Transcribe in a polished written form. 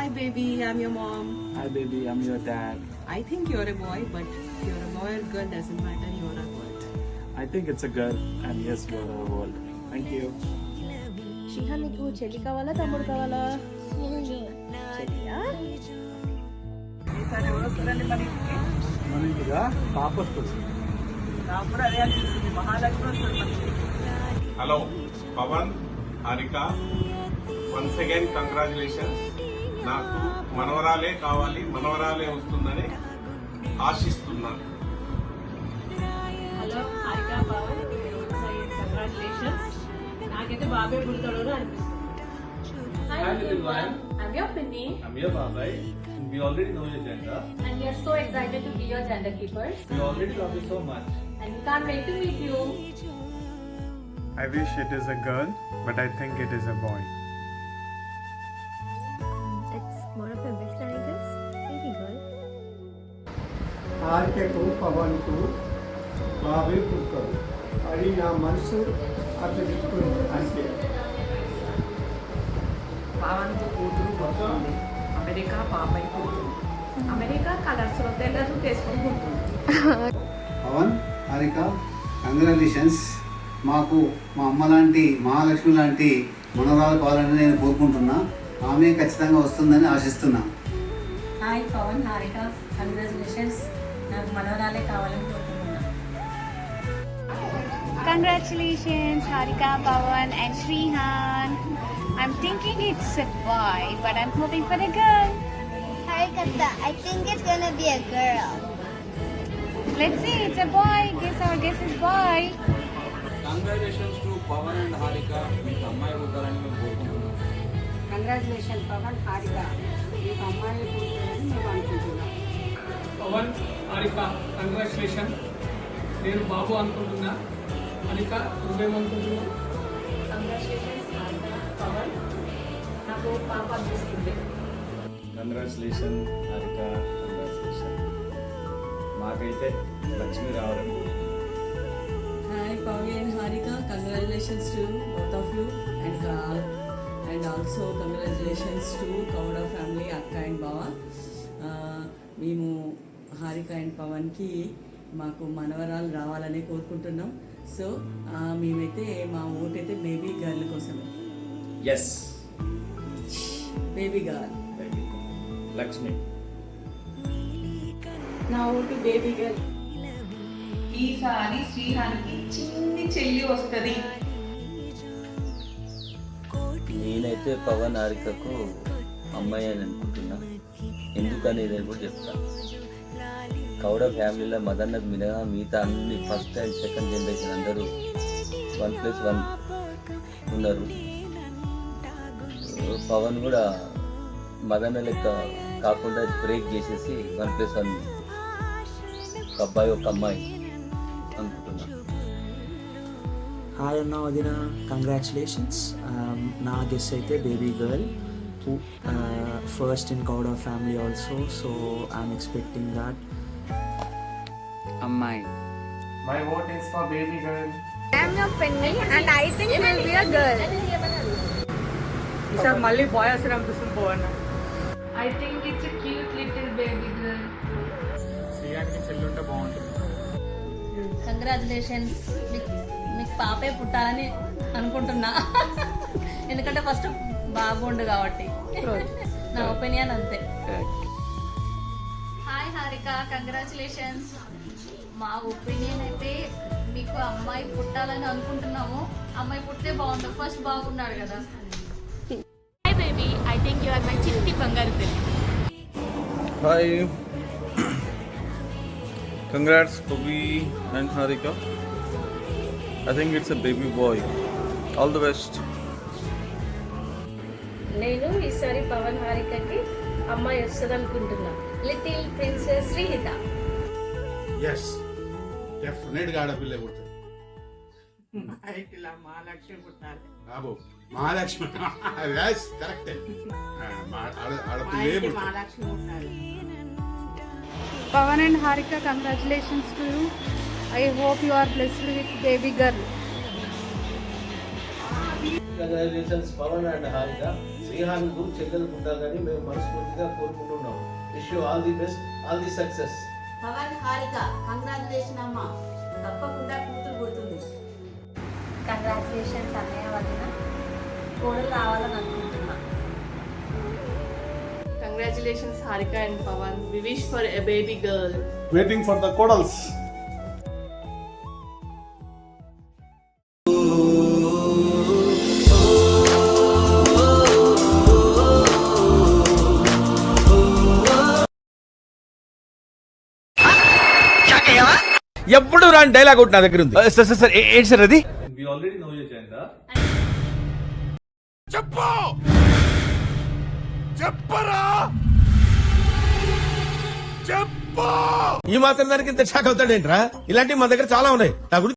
Hi baby, I'm your mom. Hi baby, I'm your dad. I think you're a boy, but you're a boy or girl doesn't matter, you're a world. I think it's a girl and yes, you are a world. Thank you. శిహా నీకు చెల్లి కావాలా తమ్ముడు కావాలా? చెల్లియా? ఈసారి ఎవరు వస్తారండి మరి ఇంటికి? మన ఇంటిగా పాప వస్తుంది. నాకు కూడా అదే అనిపిస్తుంది, మహాలక్ష్మి వస్తుంది మనకి. Hello Pavan, Harika, once again congratulations. నాకు మనవరాలే కావాలి, మనవరాలే వస్తుందని ఆశిస్తున్నాను. Hello Harika, Pavan, congratulations. నాకైతే బాబే పుడతాడు అనిపిస్తుంది. Hi little one. I'm your Pinny I'm your Babai. We already know your gender. and we are so excited to be your gender keepers We already love you so much. and we can't wait to meet you. I wish it is a girl, but I think it is a boy. It's more of a wish than it is baby girl. ఆర్కెకు పవన్కు బాబే పుట్టాడు. అది నా మనసు అట్లా చెప్తుంది అంతే. పవన్కు కూతురు పుడుతుంది, అమెరికా పాపై పుడుతుంది. అమెరికా కలర్స్ తెల్లరు వేసుకొని పుడుతుంది. పవన్, హారిక, కంగ్రాచులేషన్స్. మాకు మా అమ్మ లాంటి మహాలక్ష్మి లాంటి మనవరాలు కావాలని నేను కోరుకుంటున్నా. ఆమె ఖచ్చితంగా వస్తుందని ఆశిస్తున్నా. Hi Pawan, Harika, congratulations. నాకు మనవరాలే కావాలని కోరుకుంటున్నా. Congratulations, Harika, Pawan, and Shrihan. I'm thinking it's a boy, but I'm hoping for a girl. Hi Kata, I think it's gonna be a girl. Let's see, it's a boy. Our guess is boy. Congratulations to Pawan and Harika. మీకు అమ్మాయి పుట్టాలని మేము కోరుకుంటున్నాం. Congratulation Pawan, Harika, మీకు అమ్మాయి పుట్టారని మేము అనుకుంటున్నాం. Pawan, Harika, congratulation. నేను బాబు అనుకుంటున్నా. హారిక, నువ్వేమనుకుంటున్నావు? కంగ్రాచులేషన్స్ హారిక, పవన్, నాకు పాప అనిపిస్తుంది. Congratulation Harika, congratulation. మాకైతే లక్ష్మి రావడం. Hi Pavi and Harika, congratulations to both of you and also congratulations to Kauda family, Akka and Bava. మేము హారిక అండ్ పవన్కి మాకు మనవరాలు రావాలని కోరుకుంటున్నాం. సో మేమైతే మా ఓటైతే బేబీ గర్ల్ కోసమే. Yes, baby girl. లక్ష్మి. నా ఓటు బేబీ గర్ల్. ఈసారి శ్రీహానికి చిన్ని చెల్లి వస్తుంది. నేనైతే పవన్, హారికకు అమ్మాయి అని అనుకుంటున్నా. ఎందుకని నేను కూడా చెప్తాను. కౌడ ఫ్యామిలీలో మదన్నకు మినహా మిగతా అన్ని ఫస్ట్ అండ్ సెకండ్ జనరేషన్ అందరూ 1+1 ఉన్నారు. పవన్ కూడా మదన్న లెక్క కాకుండా బ్రేక్ చేసేసి 1+1 ఒక అబ్బాయి ఒక అమ్మాయి అనుకుంటున్నా. హాయ్ అన్న వదిన, కంగ్రాచులేషన్స్. నా గెస్ అయితే బేబీ గర్ల్, ఫస్ట్ ఇన్ కౌడా family also. So I'm expecting that అమ్మాయి. My vote is for baby girl. I'm your Penny and I think it will be a girl. ఈసారి మళ్ళీ బాయ్ వస్తారు అనిపిస్తుంది Pawan. I think it's a cute little baby girl. శ్రీయానికి చెల్లి ఉంటే బాగుంటుంది. Congratulations, మీకు పాపే పుట్టాలని అనుకుంటున్నా. ఎందుకంటే ఫస్ట్ బాబు ఉండు కాబట్టి. నా ఒపీనియన్ అంతే. Hi Harika, congratulations. మా ఒపీనియన్ అయితే మీకు అమ్మాయి పుట్టాలని అనుకుంటున్నాము. అమ్మాయి పుట్టితే బాగుంటుంది, ఫస్ట్ బాగున్నాడు కదా. Hi baby, I think you are my చిట్టి బంగారు తల్లి. Hi. Congrats Pavi and Harika. I think it's a baby boy. All the best. నేను ఈసారి పవన్ హారికకి అమ్మాయి వస్తుంది అనుకుంటున్నా. Little princess Sreehitha. ఎస్, డెఫినెట్గా ఆడపిల్ల పుడుతుంది. ఇలా మహాలక్ష్మి పుట్టాలి. బాబు మహాలక్ష్మి కరెక్టే. ఆడపిల్లే పుడుతుంది. మహాలక్ష్మి పుట్టాలి. Pawan and Harika, congratulations to you. I hope you are blessed with baby girl. Congratulations Pavan and Harika. Srihan కు చెల్లెలు పుట్టాలని మేము మనస్ఫూర్తిగా కోరుకుంటున్నాం. Wish you all the best, all the success. Pavan Harika congratulation అమ్మా, తప్పకుండా కూతురు పుడుతుంది. కంగ్రాచులేషన్స్ అన్నయ్య వదిన, కోడలు రావాలని అనుకుంటున్నా. Congratulations Harika and Pawan. We wish for a baby girl. Waiting for the కోడల్స్. ఎప్పుడు రాని డైలాగ్ ఒకటి నా దగ్గర ఉంది. సార్ సార్ సార్ ఏంటి సార్ అది? We already know your agenda. చెప్పు చెప్పరా చెప్పు. ఈ మాత్రం దానికి ఇంత షాక్ అవుతాడేంట్రా? ఇలాంటివి మా దగ్గర చాలా ఉన్నాయి. నా గురించి